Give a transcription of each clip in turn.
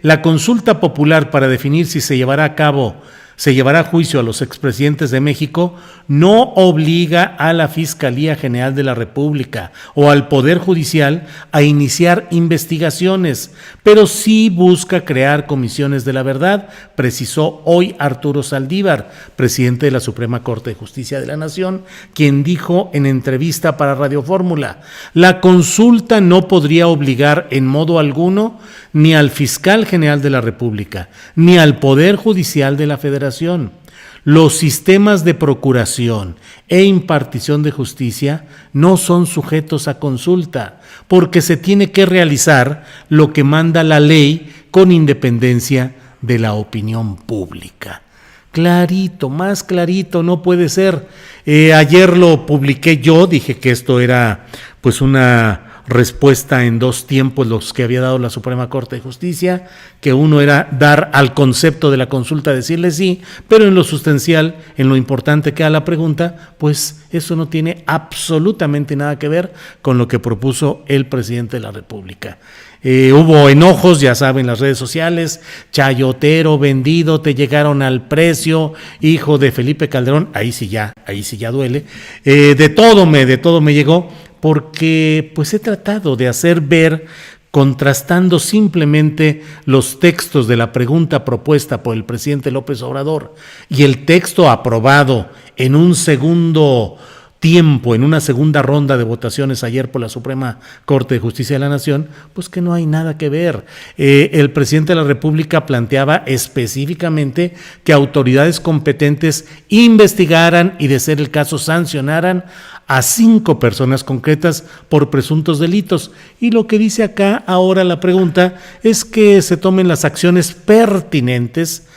la consulta popular para definir si se llevará a juicio a los expresidentes de México, no obliga a la Fiscalía General de la República o al Poder Judicial a iniciar investigaciones, pero sí busca crear comisiones de la verdad, precisó hoy Arturo Saldívar, presidente de la Suprema Corte de Justicia de la Nación, quien dijo en entrevista para Radio Fórmula: la consulta no podría obligar en modo alguno ni al Fiscal General de la República, ni al Poder Judicial de la Federación. Los sistemas de procuración e impartición de justicia no son sujetos a consulta, porque se tiene que realizar lo que manda la ley con independencia de la opinión pública. Clarito, más clarito no puede ser. Ayer lo publiqué yo, dije que esto era pues una respuesta en dos tiempos los que había dado la Suprema Corte de Justicia, que uno era dar al concepto de la consulta, decirle sí, pero en lo sustancial, en lo importante que era la pregunta, pues eso no tiene absolutamente nada que ver con lo que propuso el presidente de la República. Hubo enojos, ya saben, las redes sociales: chayotero, vendido, te llegaron al precio, hijo de Felipe Calderón. Ahí sí ya duele. De todo me llegó, porque pues he tratado de hacer ver, contrastando simplemente los textos de la pregunta propuesta por el presidente López Obrador y el texto aprobado en un segundo tiempo, en una segunda ronda de votaciones ayer por la Suprema Corte de Justicia de la Nación, pues que no hay nada que ver. El presidente de la República planteaba específicamente que autoridades competentes investigaran y, de ser el caso, sancionaran a 5 personas concretas por presuntos delitos. Y lo que dice acá ahora la pregunta es que se tomen las acciones pertinentes,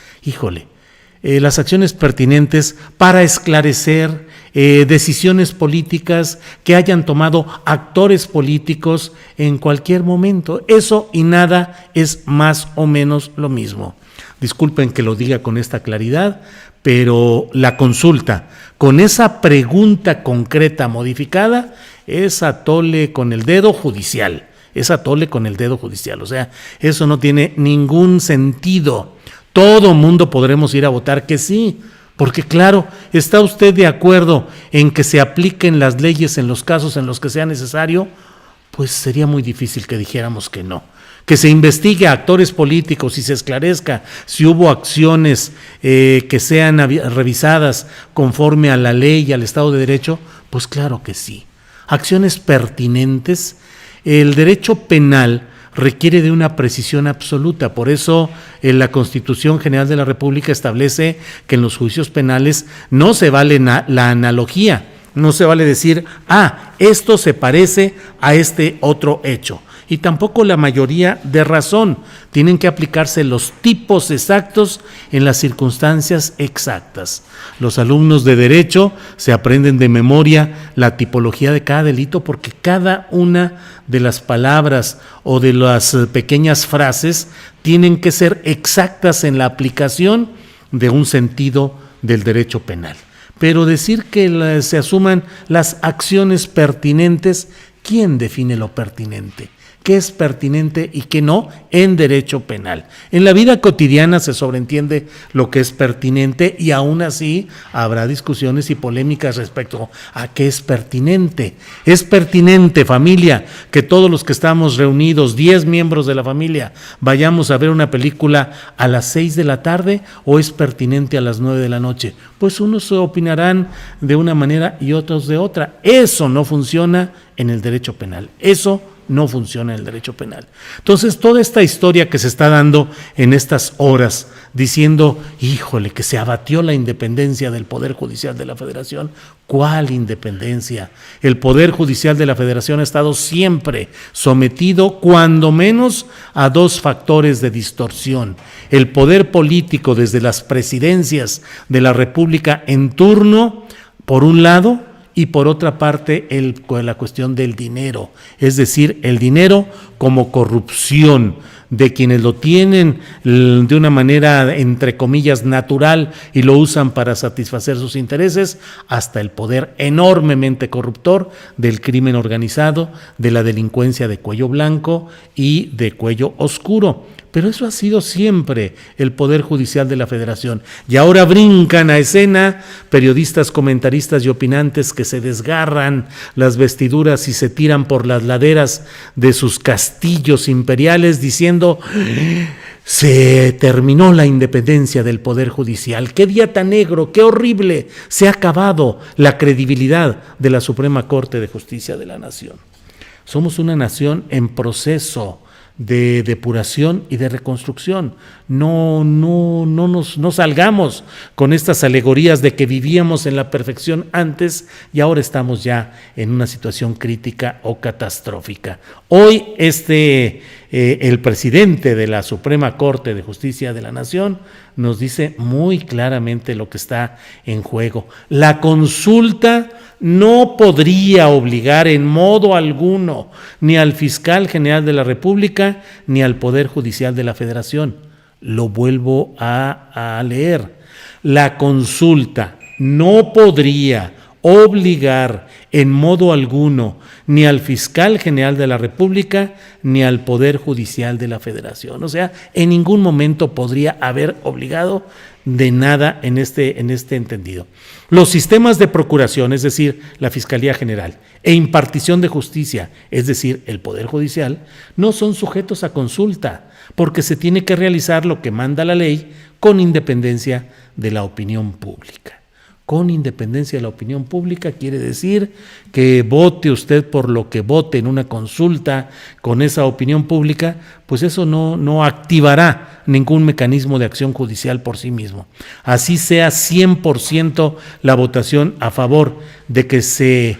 las acciones pertinentes para esclarecer decisiones políticas que hayan tomado actores políticos en cualquier momento. Eso y nada es más o menos lo mismo. Disculpen que lo diga con esta claridad, pero la consulta con esa pregunta concreta modificada es atole con el dedo judicial. O sea, eso no tiene ningún sentido. Todo mundo podremos ir a votar que sí, porque claro, ¿está usted de acuerdo en que se apliquen las leyes en los casos en los que sea necesario? Pues sería muy difícil que dijéramos que no. Que se investigue a actores políticos y se esclarezca si hubo acciones que sean revisadas conforme a la ley y al Estado de Derecho, pues claro que sí. Acciones pertinentes. El derecho penal requiere de una precisión absoluta. Por eso la Constitución General de la República establece que en los juicios penales no se vale la analogía, no se vale decir, esto se parece a este otro hecho. Y tampoco la mayoría de razón. Tienen que aplicarse los tipos exactos en las circunstancias exactas. Los alumnos de Derecho se aprenden de memoria la tipología de cada delito, porque cada una de las palabras o de las pequeñas frases tienen que ser exactas en la aplicación de un sentido del derecho penal. Pero decir que se asuman las acciones pertinentes, ¿quién define lo pertinente? ¿Qué es pertinente y qué no en derecho penal? En la vida cotidiana se sobreentiende lo que es pertinente y aún así habrá discusiones y polémicas respecto a qué es pertinente. ¿Es pertinente, familia, que todos los que estamos reunidos, 10 miembros de la familia, vayamos a ver una película a las 6 de la tarde o es pertinente a las 9 de la noche? Pues unos opinarán de una manera y otros de otra. Eso no funciona en el derecho penal. Eso no funciona en el derecho penal. Entonces, toda esta historia que se está dando en estas horas, diciendo, que se abatió la independencia del Poder Judicial de la Federación. ¿Cuál independencia? El Poder Judicial de la Federación ha estado siempre sometido, cuando menos, a 2 factores de distorsión. El poder político desde las presidencias de la República en turno, por un lado, y por otra parte la cuestión del dinero, es decir, el dinero como corrupción de quienes lo tienen de una manera, entre comillas, natural y lo usan para satisfacer sus intereses, hasta el poder enormemente corruptor del crimen organizado, de la delincuencia de cuello blanco y de cuello oscuro. pero eso ha sido siempre el Poder Judicial de la Federación. Y ahora brincan a escena periodistas, comentaristas y opinantes que se desgarran las vestiduras y se tiran por las laderas de sus castillos imperiales diciendo: se terminó la independencia del Poder Judicial. ¡Qué día tan negro! ¡Qué horrible! Se ha acabado la credibilidad de la Suprema Corte de Justicia de la Nación. Somos una nación en proceso de depuración y de reconstrucción. No salgamos con estas alegorías de que vivíamos en la perfección antes y ahora estamos ya en una situación crítica o catastrófica. Hoy el presidente de la Suprema Corte de Justicia de la Nación nos dice muy claramente lo que está en juego. La consulta no podría obligar en modo alguno ni al fiscal general de la República ni al Poder Judicial de la Federación. Lo vuelvo a leer. La consulta no podría obligar en modo alguno ni al fiscal general de la República ni al Poder Judicial de la Federación. O sea, en ningún momento podría haber obligado de nada en este entendido. Los sistemas de procuración, es decir, la Fiscalía General, e impartición de justicia, es decir, el Poder Judicial, no son sujetos a consulta, porque se tiene que realizar lo que manda la ley con independencia de la opinión pública. Con independencia de la opinión pública quiere decir que vote usted por lo que vote en una consulta con esa opinión pública, pues eso no activará ningún mecanismo de acción judicial por sí mismo. Así sea 100% la votación a favor de que se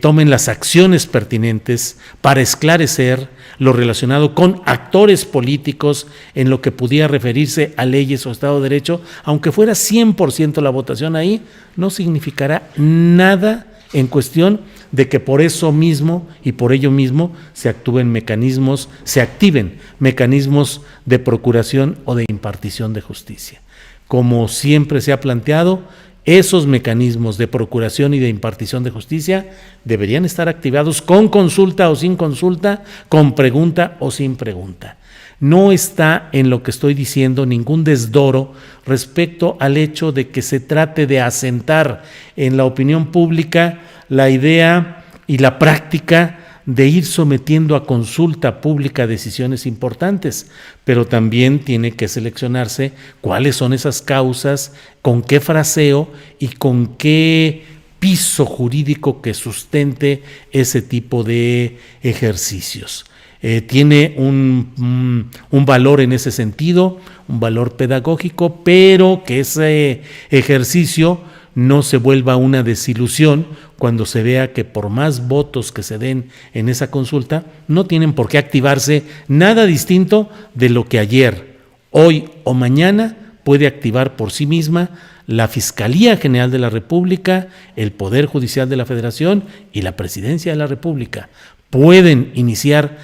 tomen las acciones pertinentes para esclarecer lo relacionado con actores políticos en lo que pudiera referirse a leyes o Estado de Derecho, aunque fuera 100% la votación ahí, no significará nada en cuestión de que por eso mismo y por ello mismo se activen mecanismos de procuración o de impartición de justicia. Como siempre se ha planteado, esos mecanismos de procuración y de impartición de justicia deberían estar activados con consulta o sin consulta, con pregunta o sin pregunta. No está en lo que estoy diciendo ningún desdoro respecto al hecho de que se trate de asentar en la opinión pública la idea y la práctica de ir sometiendo a consulta pública decisiones importantes, pero también tiene que seleccionarse cuáles son esas causas, con qué fraseo y con qué piso jurídico que sustente ese tipo de ejercicios. Tiene un valor en ese sentido, un valor pedagógico, pero que ese ejercicio no se vuelva una desilusión cuando se vea que por más votos que se den en esa consulta, no tienen por qué activarse nada distinto de lo que ayer, hoy o mañana puede activar por sí misma la Fiscalía General de la República, el Poder Judicial de la Federación y la Presidencia de la República. Pueden iniciar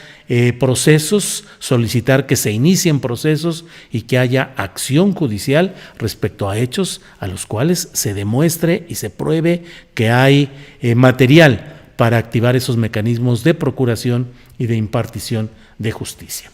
procesos, solicitar que se inicien procesos y que haya acción judicial respecto a hechos a los cuales se demuestre y se pruebe que hay material para activar esos mecanismos de procuración y de impartición de justicia.